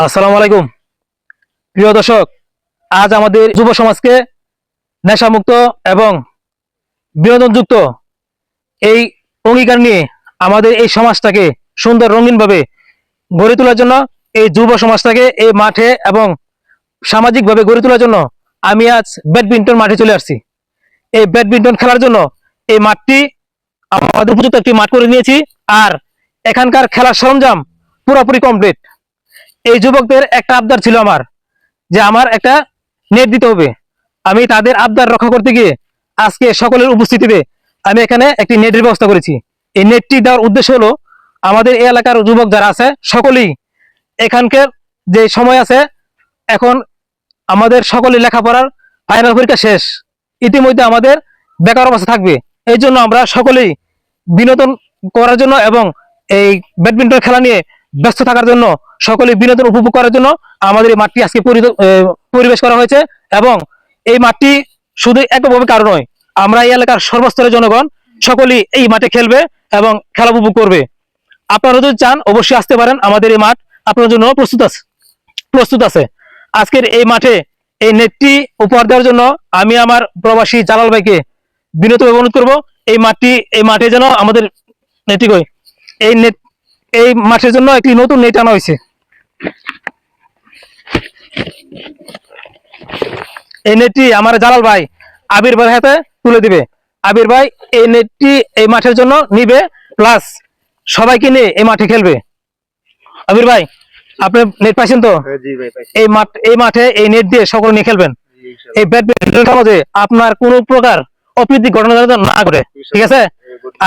আসসালামু আলাইকুম প্রিয় দর্শক। আজ আমাদের যুব সমাজকে নেশামুক্ত এবং বিনোদনযুক্ত এই অঙ্গীকার নিয়ে আমাদের এই সমাজটাকে সুন্দর রঙিনভাবে গড়ে তোলার জন্য, এই যুব সমাজটাকে এই মাঠে এবং সামাজিকভাবে গড়ে তোলার জন্য আমি আজ ব্যাডমিন্টন মাঠে চলে আসছি। এই ব্যাডমিন্টন খেলার জন্য এই মাঠটি আমাদের উপযুক্ত একটি মাঠ করে নিয়েছি। আর এখানকার খেলার সরঞ্জাম পুরোপুরি কমপ্লিট। এই যুবকদের একটা আবদার ছিল আমার, যে আমার একটা নেট দিতে হবে। আমি তাদের আবদার রক্ষা করতে গিয়ে আজকে সকলের উপস্থিতিতে আমি এখানে একটি নেটের ব্যবস্থা করেছি। এই নেটটি দেওয়ার উদ্দেশ্য হলো, আমাদের এই এলাকার যুবক যারা আছে সকলেই এখানকার যে সময় আছে, এখন আমাদের সকলেই লেখাপড়ার ফাইনাল পরীক্ষা শেষ, ইতিমধ্যে আমাদের বেকার অবস্থা থাকবে। এই জন্য আমরা সকলেই বিনোদন করার জন্য এবং এই ব্যাডমিন্টন খেলা নিয়ে ব্যস্ত থাকার জন্য, সকলেই বিনোদন উপভোগ করার জন্য আমাদের এই মাঠটি আজকে পরিবেশ করা হয়েছে। এবং এই মাঠটি শুধু এককভাবে কারো নয়, আমরা এই এলাকার সর্বস্তরের জনগণ সকলেই এই মাঠে খেলবে এবং খেলা উপভোগ করবে। আপনারা যদি চান অবশ্যই আসতে পারেন, আমাদের এই মাঠ আপনার জন্য প্রস্তুত আছে। আজকের এই মাঠে এই নেটটি উপহার দেওয়ার জন্য আমি আমার প্রবাসী জালাল ভাইকে বিনীতভাবে অনুরোধ করবো, এই মাঠে যেন আমাদের নেটটি কই এই নেট এই মাঠের জন্য একটি নতুন নেট আনা হয়েছে। এই নেটটি আমার জালাল ভাই আবির ভাইয়ের হাতে তুলে দিবে। আবির ভাই এই নেটটি এই মাঠের জন্য নিবে, প্লাস সবাইকে নিয়ে এই মাঠে খেলবে। আবির ভাই, আপনি নেট পাইছেন তো? এই মাঠে এই নেট দিয়ে সকলে নিয়ে খেলবেন। এই ব্যাডমিন্টন সমাজে আপনার কোন প্রকার অপ্রীতি ঘটনা না ঘটে, ঠিক আছে?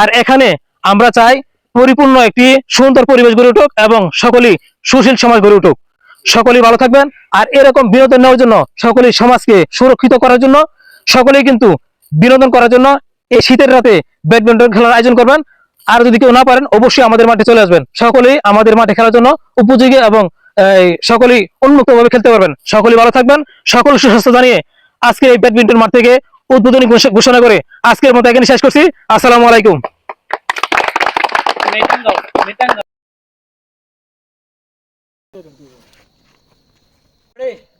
আর এখানে আমরা চাই পরিপূর্ণ একটি সুন্দর পরিবেশ গড়ে উঠুক এবং সকলেই সুশীল সমাজ গড়ে উঠুক। সকলেই ভালো থাকবেন। আর এরকম বিনোদন নেওয়ার জন্য, সকলেই সমাজকে সুরক্ষিত করার জন্য, সকলেই কিন্তু বিনোদন করার জন্য এই শীতের রাতে ব্যাডমিন্টন খেলার আয়োজন করবেন। আর যদি কেউ না পারেন, অবশ্যই আমাদের মাঠে চলে আসবেন। সকলেই আমাদের মাঠে খেলার জন্য উপযোগী এবং সকলেই উন্মুক্তভাবে খেলতে পারবেন। সকলেই ভালো থাকবেন। সকল সুস্বাস্থ্য জানিয়ে আজকে এই ব্যাডমিন্টন মাঠ থেকে উদ্বোধনী ঘোষণা করে আজকের মতো এখানে শেষ করছি। আসসালামু আলাইকুম। Ready?